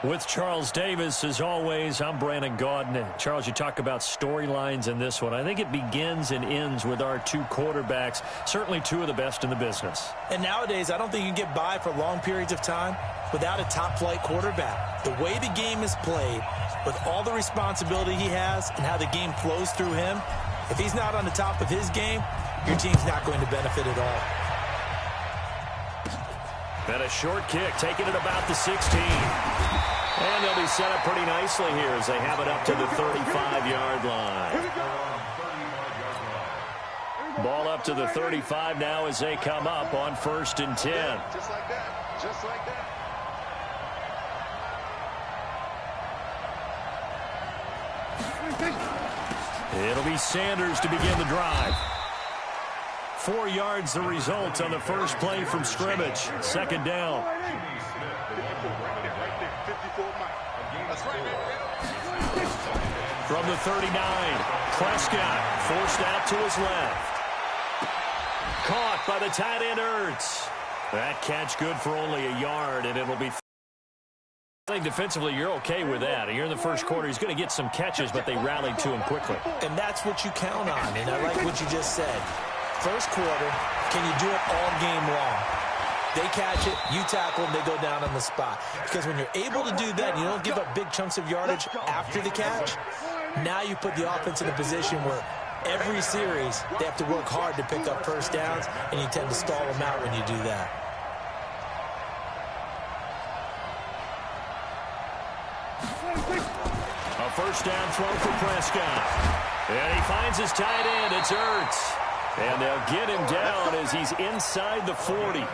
With Charles Davis, as always, I'm Brandon Gaudin. Charles, you talk about storylines in this one. I think it begins and ends with our two quarterbacks, certainly two of the best in the business. And nowadays, I don't think you can get by for long periods of time without a top-flight quarterback. The way the game is played, with all the responsibility he has and how the game flows through him, if he's not on the top of his game, your team's not going to benefit at all. And a short kick, taking it about the 16. And they'll be set up pretty nicely here as they have it up to the 35-yard line. Ball up to the 35 now as they come up on 1st and 10. Just like that. Just like that. It'll be Sanders to begin the drive. 4 yards the result on the first play from scrimmage. 2nd down. From the 39, Prescott forced out to his left. Caught by the tight end Ertz. That catch good for only a yard, and it'll be... I think defensively you're okay with that. You're in the first quarter. He's going to get some catches, but they rallied to him quickly. And that's what you count on, and I like what you just said. First quarter, can you do it all game long? They catch it, you tackle them, they go down on the spot. Because when you're able to do that, you don't give up big chunks of yardage after the catch, now you put the offense in a position where every series they have to work hard to pick up first downs, and you tend to stall them out when you do that. A first down throw for Prescott. And he finds his tight end. It's Ertz. And they'll get him down as he's inside the 40.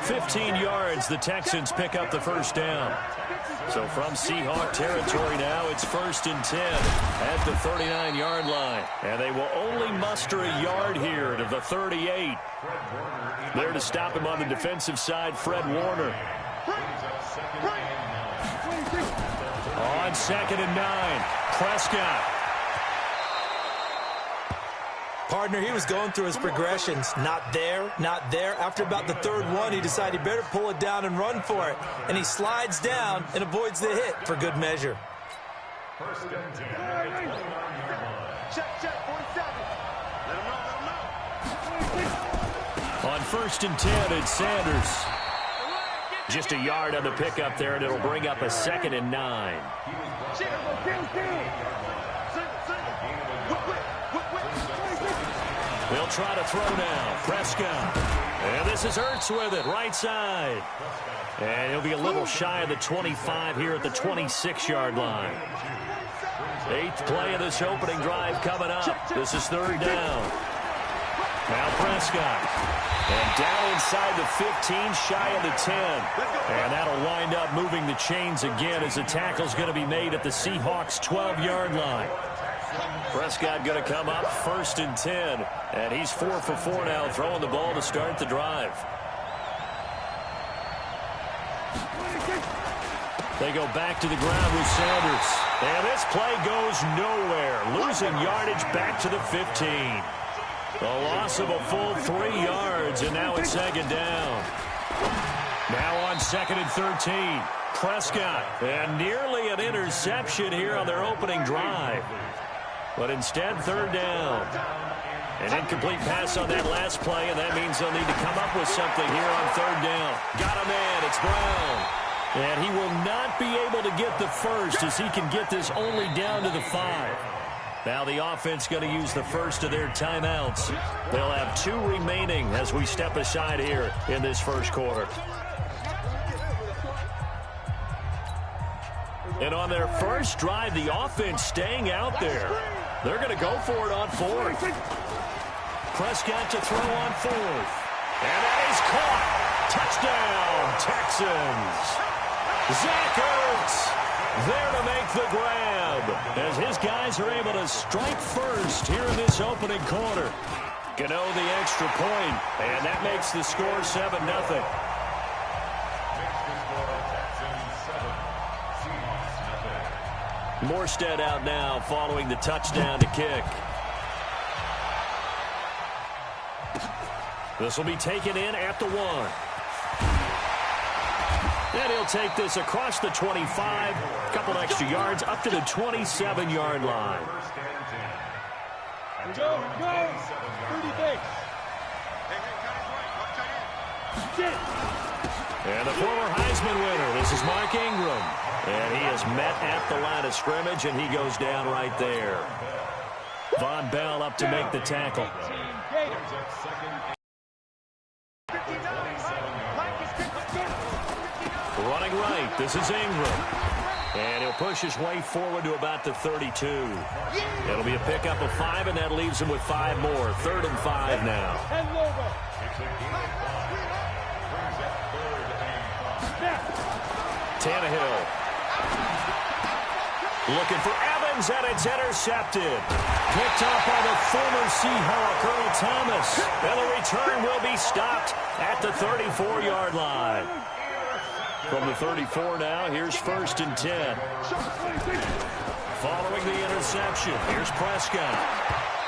15 yards, the Texans pick up the first down. So from Seahawk territory now, it's 1st and 10 at the 39-yard line. And they will only muster a yard here to the 38. There to stop him on the defensive side, Fred Warner. On 2nd and 9, Prescott. Partner, he was going through his progressions. Not there, not there. After about the 3rd one, he decided he better pull it down and run for it. And he slides down and avoids the hit for good measure. On 1st and 10, it's Sanders. Just a yard on the pickup there, and it'll bring up a 2nd and 9. They'll try to throw now. Prescott. And this is Ertz with it, right side. And he'll be a little shy of the 25 here at the 26-yard line. 8th play of this opening drive coming up. This is 3rd down. Now Prescott. And down inside the 15, shy of the 10. And that'll wind up moving the chains again as the tackle's going to be made at the Seahawks' 12-yard line. Prescott going to come up 1st and 10. And he's 4 for 4 now, throwing the ball to start the drive. They go back to the ground with Sanders. And this play goes nowhere. Losing yardage back to the 15. The loss of a full 3 yards, and now it's 2nd down. Now on 2nd and 13. Prescott. And nearly an interception here on their opening drive. But instead, 3rd down. An incomplete pass on that last play, and that means they'll need to come up with something here on 3rd down. Got a man. It's Brown. And he will not be able to get the first as he can get this only down to the 5. Now the offense going to use the first of their timeouts. They'll have 2 remaining as we step aside here in this first quarter. And on their first drive, the offense staying out there. They're going to go for it on 4th. Prescott to throw on 4th. And that is caught. Touchdown, Texans. Zach Ertz there to make the grab as his guys are able to strike first here in this opening quarter. Gano the extra point, and that makes the score 7-0. Morstead out now following the touchdown to kick. This will be taken in at the 1. And he'll take this across the 25, a couple extra yards up to the 27-yard line. Go, 30 base. And the former Heisman winner, this is Mark Ingram. And he is met at the line of scrimmage, and he goes down right there. Von Bell up to make the tackle. Running right, this is Ingram. And he'll push his way forward to about the 32. It'll be a pickup of 5, and that leaves him with 5 more. 3rd and 5 now. Tannehill. Looking for Evans, and it's intercepted. Picked off by the former Seahawk, Earl Thomas. And the return will be stopped at the 34-yard line. From the 34 now, here's 1st and 10. Following the interception, here's Prescott.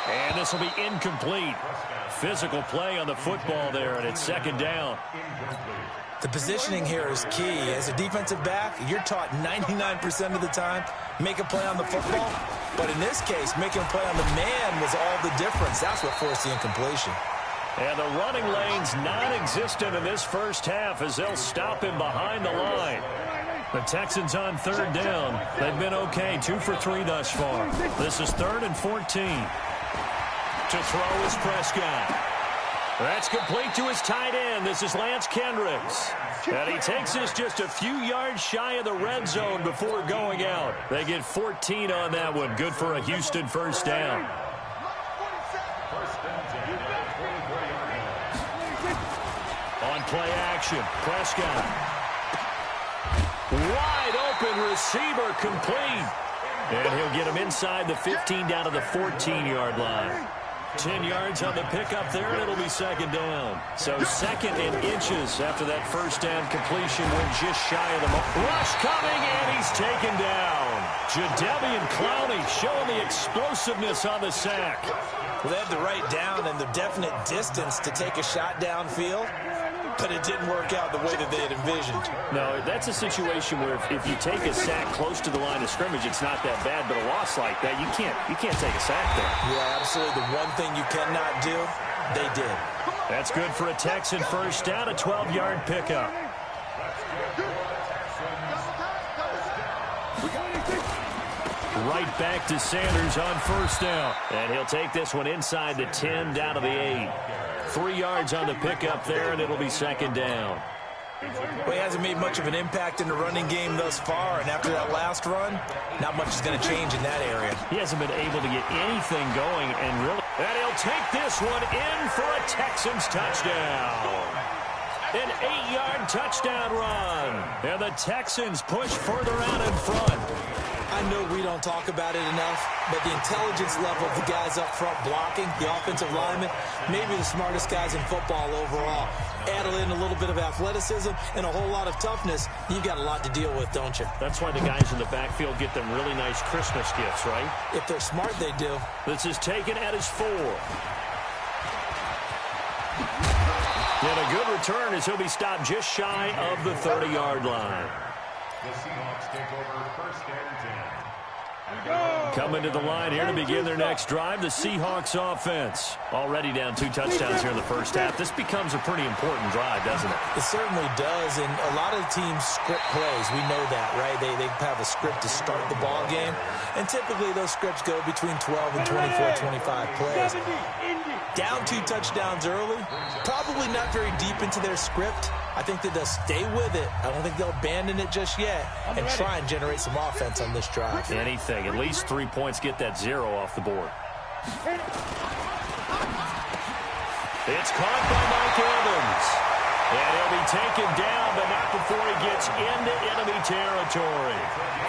And this will be incomplete. Physical play on the football there, and it's 2nd down. The positioning here is key. As a defensive back, you're taught 99% of the time, make a play on the football. But in this case, making a play on the man was all the difference. That's what forced the incompletion. And the running lane's non-existent in this first half as they'll stop him behind the line. The Texans on 3rd down. They've been okay, 2 for 3 thus far. This is 3rd and 14. To throw is Prescott. That's complete to his tight end. This is Lance Kendricks. And he takes this just a few yards shy of the red zone before going out. They get 14 on that one. Good for a Houston 1st down. On play action, Prescott. Wide open receiver, complete. And he'll get him inside the 15 down to the 14-yard line. 10 yards on the pickup there, and it'll be 2nd down. So 2nd and inches after that 1st down completion went just shy of the mark. Rush coming, and he's taken down. Jadeveon Clowney showing the explosiveness on the sack. Well, they had the right down and the definite distance to take a shot downfield, but it didn't work out the way that they had envisioned. No, that's a situation where if you take a sack close to the line of scrimmage, it's not that bad, but a loss like that, you can't take a sack there. Yeah, absolutely. The one thing you cannot do, they did. That's good for a Texan 1st down, a 12-yard pickup. Right back to Sanders on 1st down. And he'll take this one inside the 10 down to the 8. 3 yards on the pickup there, and it'll be 2nd down. Well, he hasn't made much of an impact in the running game thus far, and after that last run, not much is going to change in that area. He hasn't been able to get anything going, and really... And he'll take this one in for a Texans touchdown. An 8-yard touchdown run. And the Texans push further out in front. I know we don't talk about it enough, but the intelligence level of the guys up front blocking, the offensive linemen, maybe the smartest guys in football overall. Add in a little bit of athleticism and a whole lot of toughness, you've got a lot to deal with, don't you? That's why the guys in the backfield get them really nice Christmas gifts, right? If they're smart, they do. This is taken at his 4. And a good return as he'll be stopped just shy of the 30-yard line. The Seahawks take over 1st and 10. Coming to the line here to begin their next drive, the Seahawks offense. Already down 2 touchdowns here in the first half. This becomes a pretty important drive, doesn't it? It certainly does, and a lot of the teams script plays. We know that, right? They have a script to start the ball game, and typically those scripts go between 12 and 24, 25 plays. Down 2 touchdowns early, probably not very deep into their script. I think that they'll stay with it. I don't think they'll abandon it just yet and try and generate some offense on this drive. Anything. At least 3 points, get that 0 off the board. It's caught by Mike Evans. And he'll be taken down, but not before he gets into enemy territory.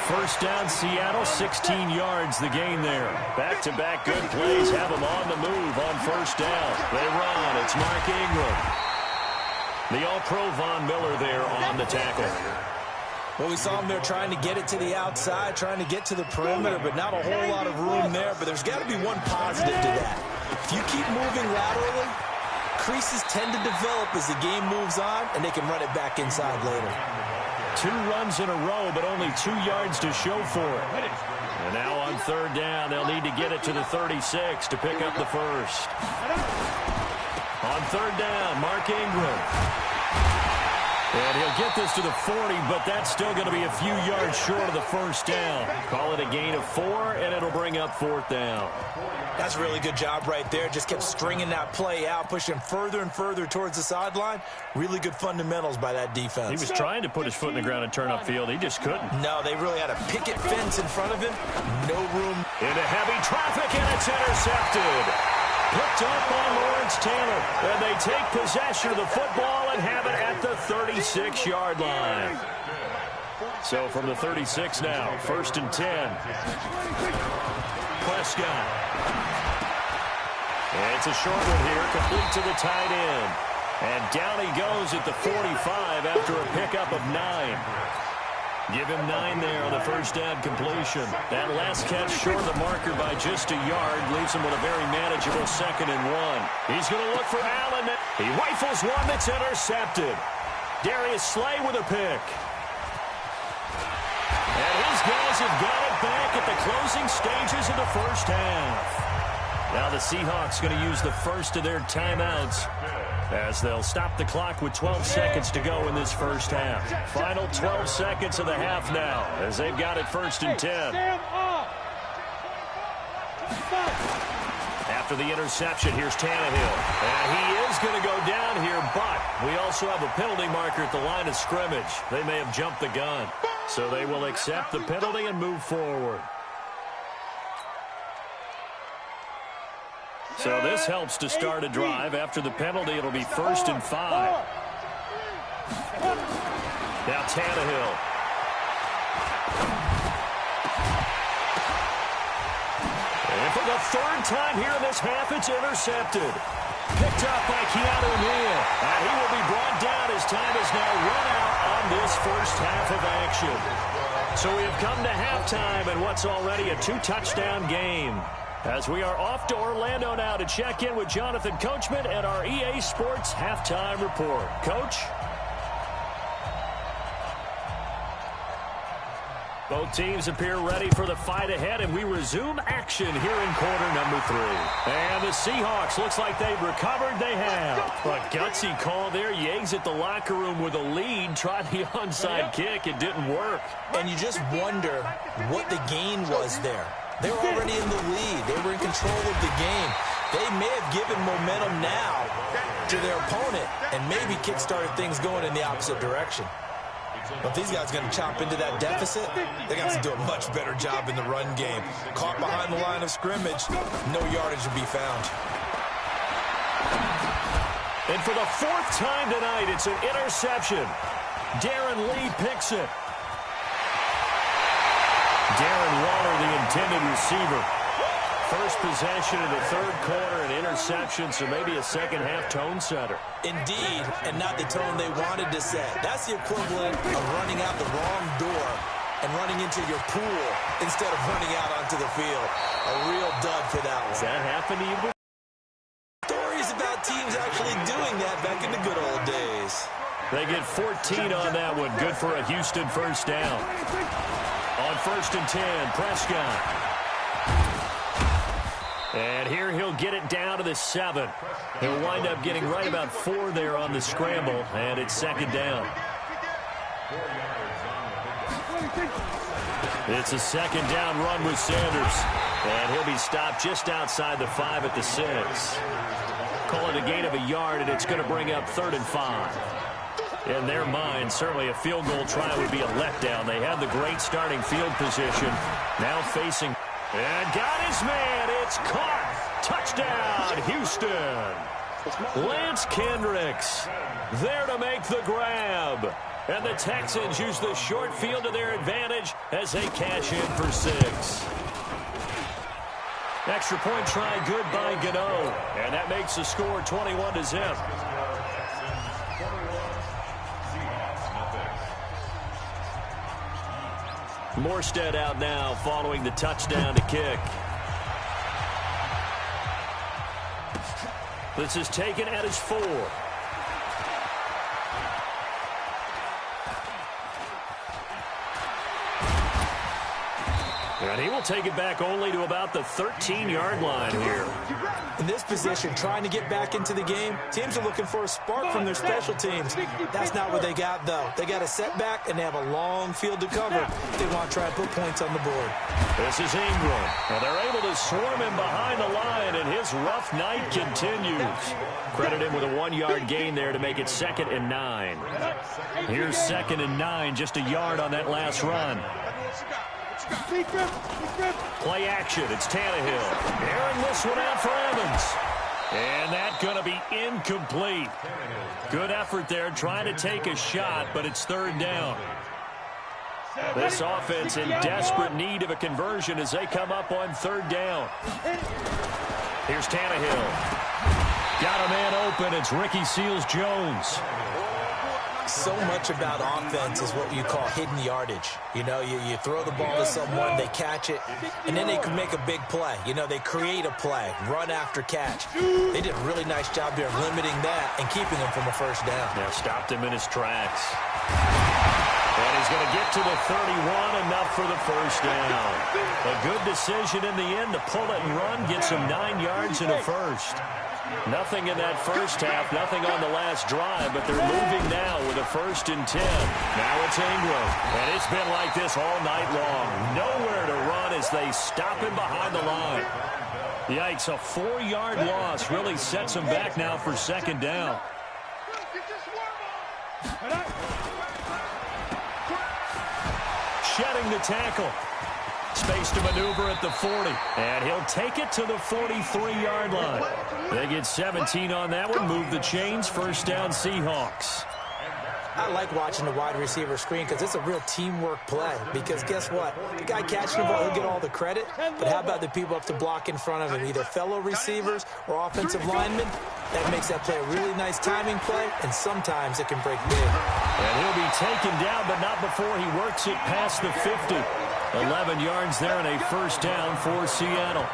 1st down, Seattle, 16 yards the gain there. Back-to-back good plays have him on the move on 1st down. They run. It's Mark Ingram. The All-Pro Von Miller there on the tackle. Well, we saw him there trying to get it to the outside, trying to get to the perimeter, but not a whole lot of room there. But there's got to be one positive to that. If you keep moving laterally, creases tend to develop as the game moves on, and they can run it back inside later. 2 runs in a row, but only 2 yards to show for it. And now on 3rd down, they'll need to get it to the 36 to pick up the first. On 3rd down, Mark Ingram. And he'll get this to the 40, but that's still going to be a few yards short of the first down. Call it a gain of 4, and it'll bring up 4th down. That's a really good job right there. Just kept stringing that play out, pushing further and further towards the sideline. Really good fundamentals by that defense. He was trying to put his foot in the ground and turn upfield. He just couldn't. No, they really had a picket fence in front of him. No room. Into heavy traffic, and it's intercepted. Picked up by Lawrence Taylor. And they take possession of the football and have it at the 36-yard line. So from the 36 now, 1st and 10. Prescott. And it's a short one here, complete to the tight end. And down he goes at the 45 after a pickup of 9. Give him 9 there on the first down completion. That last catch short of the marker by just a yard leaves him with a very manageable 2nd and 1. He's going to look for Allen. He rifles one that's intercepted. Darius Slay with a pick. And his guys have got it back at the closing stages of the first half. Now the Seahawks going to use the first of their timeouts as they'll stop the clock with 12 seconds to go in this first half. Final 12 seconds of the half now as they've got it 1st and 10. After the interception, here's Tannehill. And he is going to go down here, but we also have a penalty marker at the line of scrimmage. They may have jumped the gun. So they will accept the penalty and move forward. So this helps to start a drive. After the penalty, it'll be 1st and 5. Now Tannehill. And for the 3rd time here in this half, it's intercepted. Picked up by Keanu Neal. And he will be brought down as time is now run out on this first half of action. So we have come to halftime and what's already a 2-touchdown game. As we are off to Orlando now to check in with Jonathan Coachman at our EA Sports Halftime Report. Coach? Both teams appear ready for the fight ahead, and we resume action here in quarter number 3. And the Seahawks, looks like they've recovered. They have. A gutsy call there. You exit the locker room with a lead. Tried the onside kick. It didn't work. And you just wonder what the gain was there. They were already in the lead. They were in control of the game. They may have given momentum now to their opponent and maybe kick-started things going in the opposite direction. But if these guys are going to chop into that deficit, they're going to have to do a much better job in the run game. Caught behind the line of scrimmage, no yardage to be found. And for the 4th time tonight, it's an interception. Darren Lee picks it. Darren Waller, the intended receiver. First possession in the 3rd quarter, an interception, so maybe a second-half tone setter. Indeed, and not the tone they wanted to set. That's the equivalent of running out the wrong door and running into your pool instead of running out onto the field. A real dud for that one. Does that happen to you? Stories about teams actually doing that back in the good old days. They get 14 on that one. Good for a Houston first down. On 1st and 10, Prescott. And here he'll get it down to the 7. He'll wind up getting right about 4 there on the scramble, and it's 2nd down. It's a 2nd down run with Sanders. And he'll be stopped just outside the 5 at the 6. Call it a gain of a yard, and it's going to bring up 3rd and 5. In their mind, certainly a field goal try would be a letdown. They had the great starting field position. Now facing... And got his man. It's caught. Touchdown, Houston. Lance Kendricks there to make the grab. And the Texans use the short field to their advantage as they cash in for 6. Extra point try good by Gano. And that makes the score 21-0. Morstead out now following the touchdown to kick. This is taken at his 4. And he will take it back only to about the 13-yard line here. In this position, trying to get back into the game, teams are looking for a spark from their special teams. That's not what they got, though. They got a setback, and they have a long field to cover. They want to try and put points on the board. This is Ingram. And they're able to swarm him behind the line, and his rough night continues. Credit him with a 1-yard gain there to make it 2nd and 9. Here's 2nd and 9, just a yard on that last run. Play action. It's Tannehill. Airing this one out for Evans. And that's going to be incomplete. Good effort there trying to take a shot, but it's 3rd down. This offense in desperate need of a conversion as they come up on 3rd down. Here's Tannehill. Got a man open. It's Ricky Seals-Jones. So much about offense is what you call hidden yardage. You know, you throw the ball to someone, they catch it, and then they can make a big play. You know, they create a play, run after catch. They did a really nice job here of limiting that and keeping him from a 1st down. Yeah, stopped him in his tracks. And he's going to get to the 31, enough for the 1st down. A good decision in the end to pull it and run, gets him 9 yards and a 1st. Nothing in that 1st half, nothing on the last drive, but they're moving now with a 1st and 10. Now it's Ingram, and it's been like this all night long. Nowhere to run as they stop him behind the line. Yikes, a 4-yard loss really sets him back now for 2nd down. Shedding the tackle. Space to maneuver at the 40. And he'll take it to the 43-yard line. They get 17 on that one. Move the chains. 1st down Seahawks. I like watching the wide receiver screen because it's a real teamwork play. Because guess what? The guy catching the ball, he'll get all the credit. But how about the people up to block in front of him? Either fellow receivers or offensive linemen. That makes that play a really nice timing play. And sometimes it can break big. And he'll be taken down, but not before he works it past the 50. 11 yards there and a 1st down for Seattle.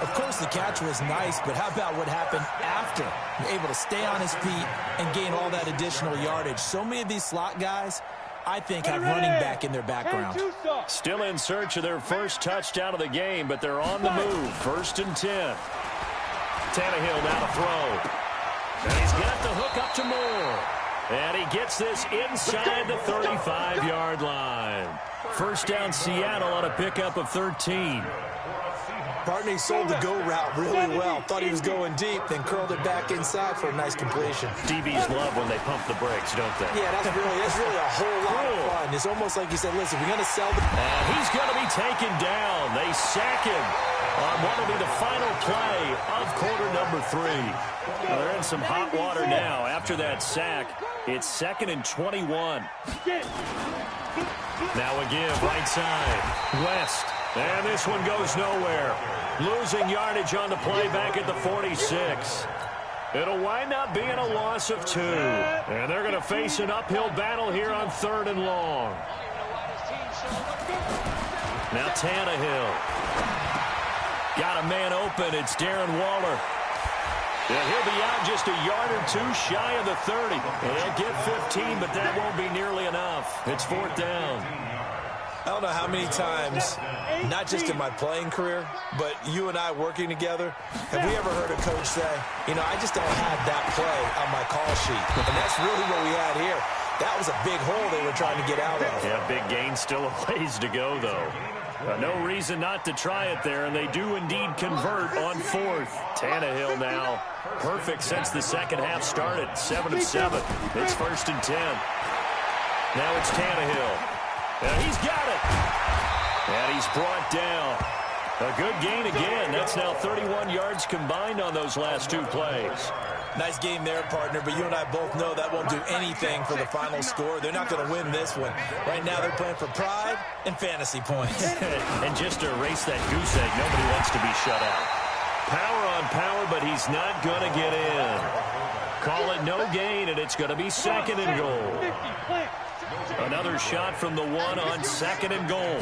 Of course, the catch was nice, but how about what happened after? You're able to stay on his feet and gain all that additional yardage. So many of these slot guys, I think, have running back in their background. Still in search of their 1st touchdown of the game, but they're on the move. 1st and 10. Tannehill now to throw. And he's got the hook up to Moore. And he gets this inside the 35-yard line. 1st down Seattle on a pickup of 13. Partner, he sold the go route really well. Thought he was going deep, then curled it back inside for a nice completion. DBs love when they pump the brakes, don't they? Yeah, that's really a whole lot of fun. It's almost like you said, listen, we're going to sell the... And he's going to be taken down. They sack him on what will be the final play of quarter number 3. Well, they're in some hot water now. After that sack, it's 2nd and 21. Now a give, right side. West. And this one goes nowhere. Losing yardage on the play back at the 46. It'll wind up being a loss of 2. And they're going to face an uphill battle here on 3rd and long. Now Tannehill. Got a man open. It's Darren Waller. Yeah, he'll be out just a yard or 2 shy of the 30. He'll get 15, but that won't be nearly enough. It's 4th down. I don't know how many times, not just in my playing career, but you and I working together, have we ever heard a coach say, you know, I just don't have that play on my call sheet. And that's really what we had here. That was a big hole they were trying to get out of. Yeah, big gain, still a ways to go, though. No reason not to try it there, and they do indeed convert on 4th. Tannehill now perfect since the 2nd half started. 7 of 7. It's 1st and 10. Now it's Tannehill. And he's got it. And he's brought down. A good gain again. That's now 31 yards combined on those last 2 plays. Nice game there, partner, but you and I both know that won't do anything for the final score. They're not going to win this one. Right now they're playing for pride and fantasy points. And just to erase that goose egg, nobody wants to be shut out. Power on power, but he's not going to get in. Call it no gain, and it's going to be 2nd and goal. Another shot from the 1 on 2nd and goal.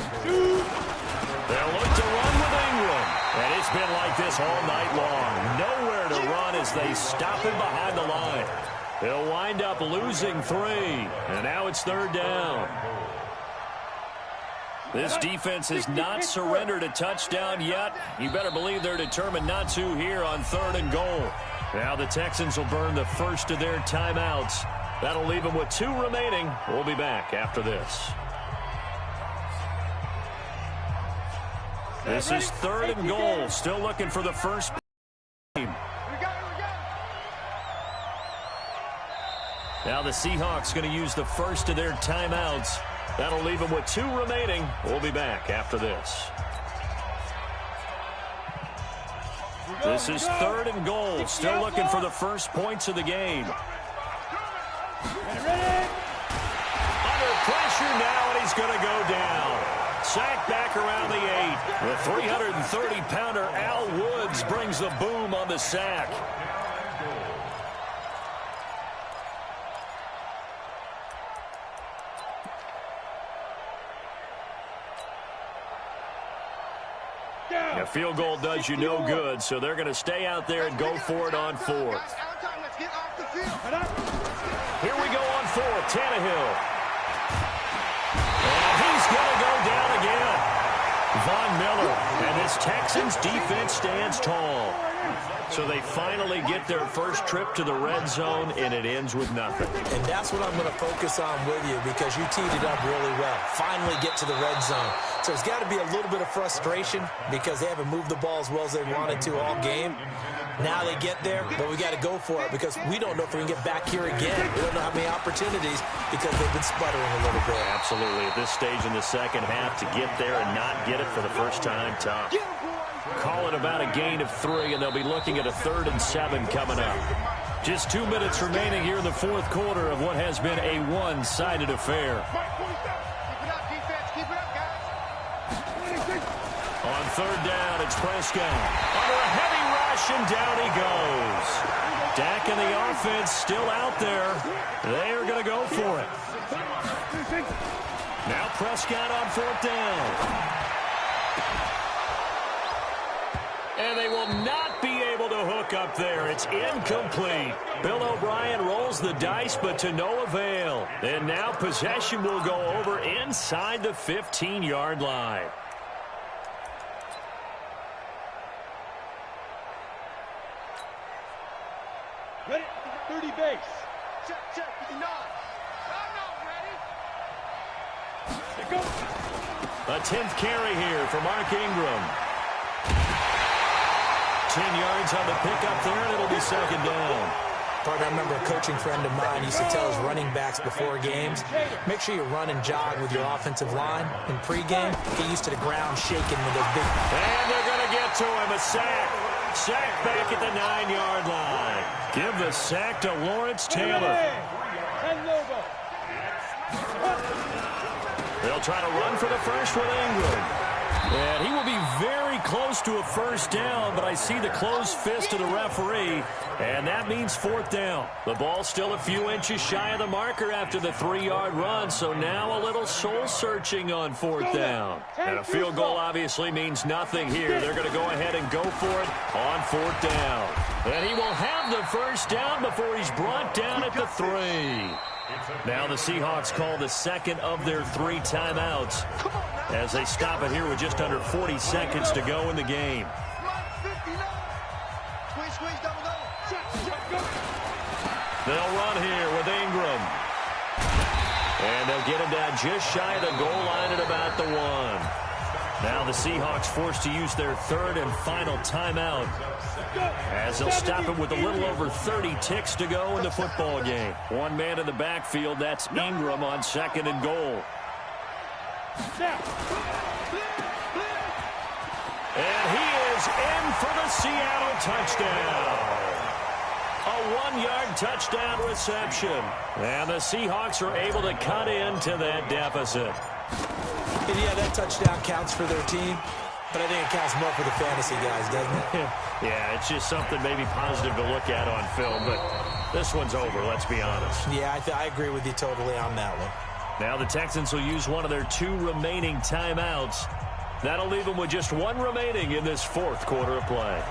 They'll look to run with Ingram. And it's been like this all night long. Nowhere to run as they stop him behind the line. They'll wind up losing 3. And now it's 3rd down. This defense has not surrendered a touchdown yet. You better believe they're determined not to here on 3rd and goal. Now the Texans will burn the first of their timeouts. That'll leave them with 2 remaining. We'll be back after this. This is 3rd and goal. Still looking for the first game. Now the Seahawks going to use the first of their timeouts. That'll leave them with 2 remaining. We'll be back after this. This is 3rd and goal. Still looking for the first points of the game. Under pressure now, and he's going to go down. Sacked back around the 8. The 330-pounder Al Woods brings the boom on the sack. A field goal does you no good, so they're going to stay out there and go for it on 4th. Here we go on 4th. Tannehill. And he's going to go down again. Von Miller. And this Texans defense stands tall. So they finally get their first trip to the red zone, and it ends with nothing. And that's what I'm going to focus on with you, because you teed it up really well. Finally get to the red zone. So there's got to be a little bit of frustration because they haven't moved the ball as well as they wanted to all game. Now they get there, but we got to go for it because we don't know if we can get back here again. We don't know how many opportunities because they've been sputtering a little bit. Absolutely. At this stage in the second half, to get there and not get it for the first time, tough. Call it about a gain of 3, and they'll be looking at a 3rd and 7 coming up. Just 2 minutes remaining here in the 4th quarter of what has been a one-sided affair. On 3rd down, it's Prescott. Under a heavy rush, and down he goes. Dak and the offense still out there. They are going to go for it. Now Prescott on 4th down. And they will not be able to hook up there. It's incomplete. Bill O'Brien rolls the dice, but to no avail. And now possession will go over inside the 15-yard line. Ready? 30 base. Check. I'm not ready. Go. A 10th carry here for Mark Ingram. 10 yards on the pickup there, and it'll be 2nd down. Partner, I remember a coaching friend of mine used to tell his running backs before games, make sure you run and jog with your offensive line in pregame. Get used to the ground shaking with those big... And they're going to get to him. A sack. Sack back at the 9-yard line. Give the sack to Lawrence Taylor. They'll try to run for the first with Ingram. And he will be very close to a first down, but I see the closed fist of the referee, and that means 4th down. The ball's still a few inches shy of the marker after the 3-yard run, so now a little soul-searching on 4th down. And a field goal obviously means nothing here. They're going to go ahead and go for it on 4th down. And he will have the first down before he's brought down at the 3. Now the Seahawks call the second of their 3 timeouts as they stop it here with just under 40 seconds to go in the game. They'll run here with Ingram. And they'll get him down just shy of the goal line at about the 1. Now the Seahawks forced to use their 3rd and final timeout as they'll stop it with a little over 30 ticks to go in the football game. One man in the backfield, that's Ingram on 2nd and goal. And he is in for the Seattle touchdown. A 1-yard touchdown reception. And the Seahawks are able to cut into that deficit. And yeah, that touchdown counts for their team, but I think it counts more for the fantasy guys, doesn't it? Yeah, it's just something maybe positive to look at on film, but this one's over, let's be honest. Yeah, I agree with you totally on that one. Now the Texans will use one of their 2 remaining timeouts. That'll leave them with just 1 remaining in this 4th quarter of play.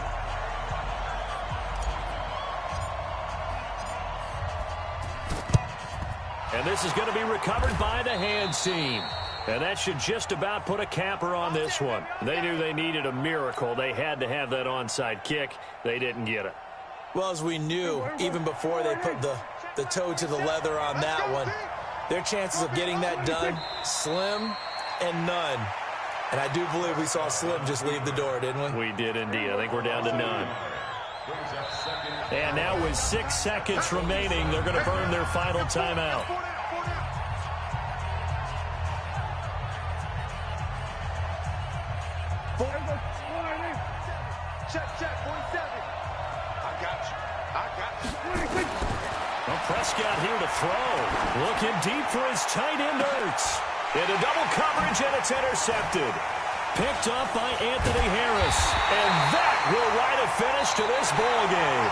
And this is going to be recovered by the hands team. And that should just about put a capper on this one. They knew they needed a miracle. They had to have that onside kick. They didn't get it. Well, as we knew, even before they put the toe to the leather on that one, their chances of getting that done, slim and none. And I do believe we saw Slim just leave the door, didn't we? We did indeed. I think we're down to none. And now with 6 seconds remaining, they're going to burn their final timeout. Check, 47. I got you. Well, Prescott here to throw. Looking deep for his tight end, Ertz. Into double coverage, and it's intercepted. Picked up by Anthony Harris. And that will write a finish to this ball game.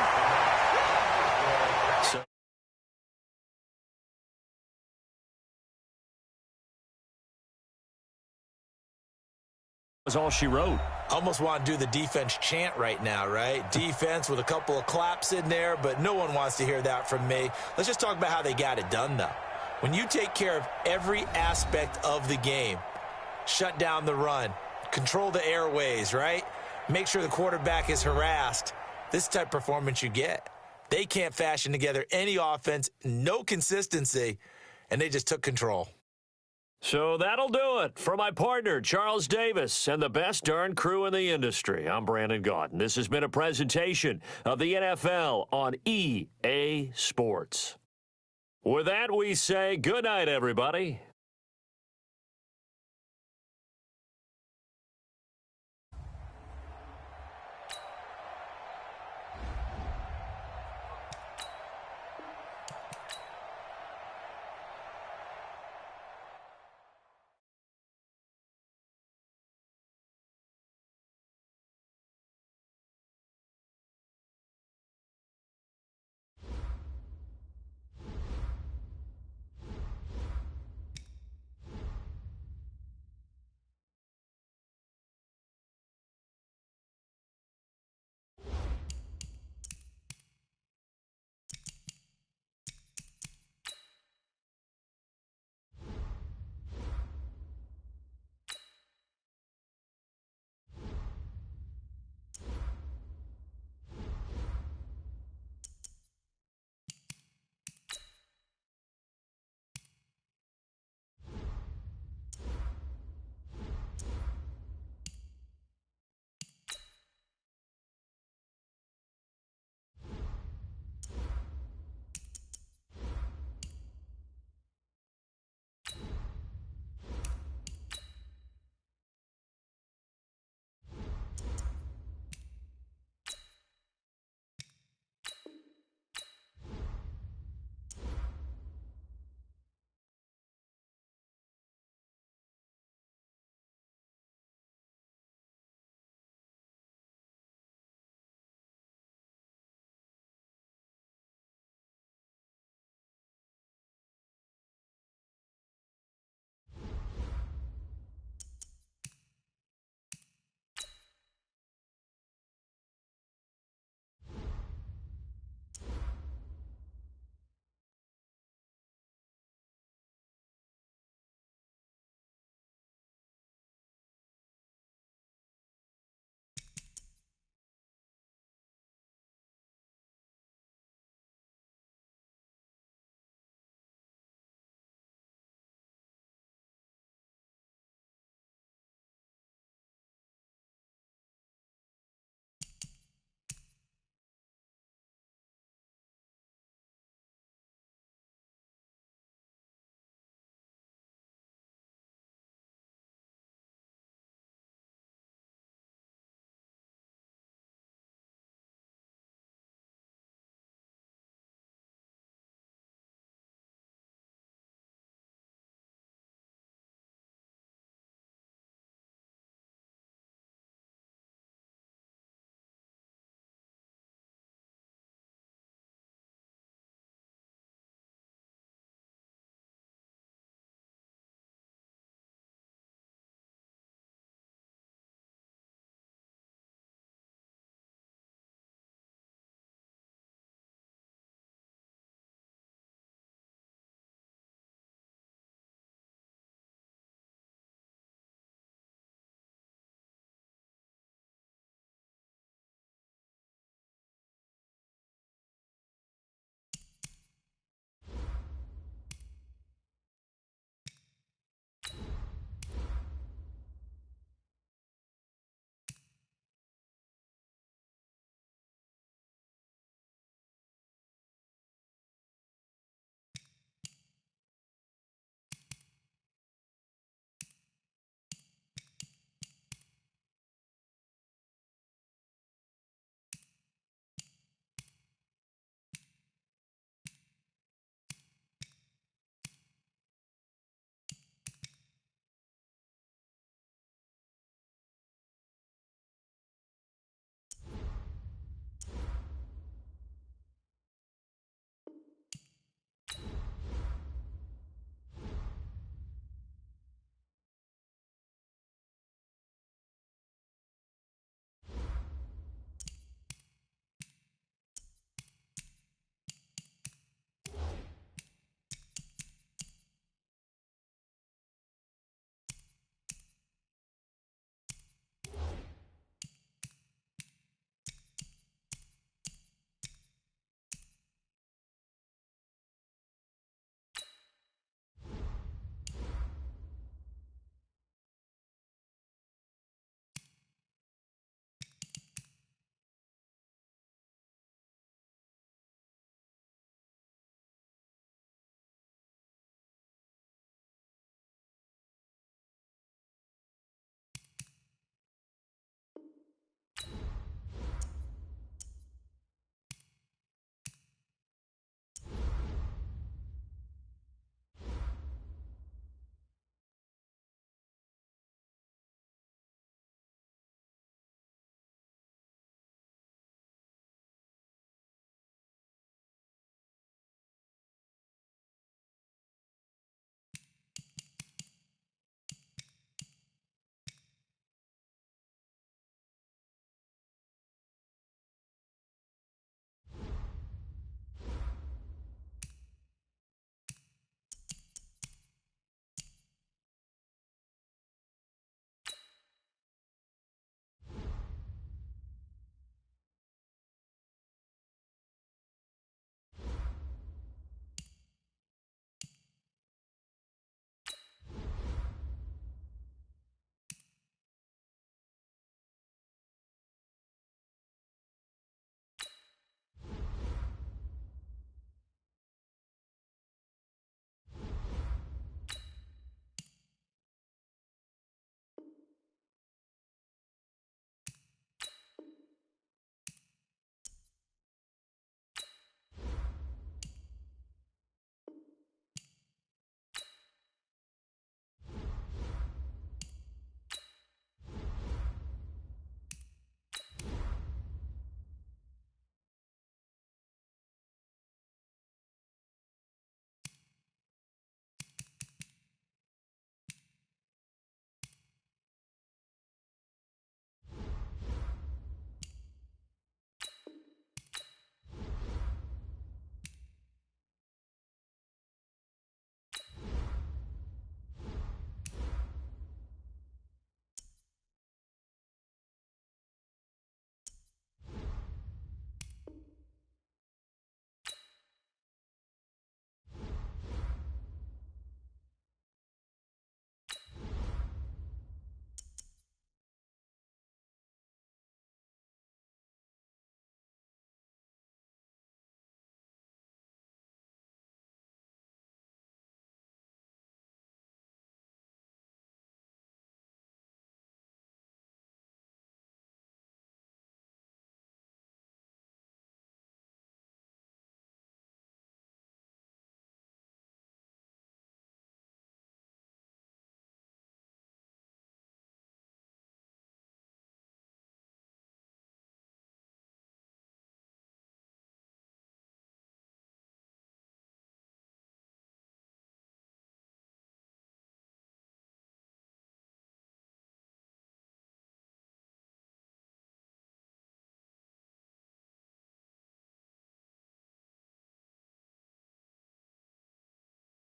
Was all she wrote. Almost want to do the defense chant right now, right? Defense with a couple of claps in there, but no one wants to hear that from me. Let's just talk about how they got it done, though. When you take care of every aspect of the game, shut down the run, control the airways, right? Make sure the quarterback is harassed. This type of performance you get. They can't fashion together any offense, no consistency, and they just took control. So that'll do it. For my partner, Charles Davis, and the best darn crew in the industry, I'm Brandon Gaudin. This has been a presentation of the NFL on EA Sports. With that, we say good night, everybody.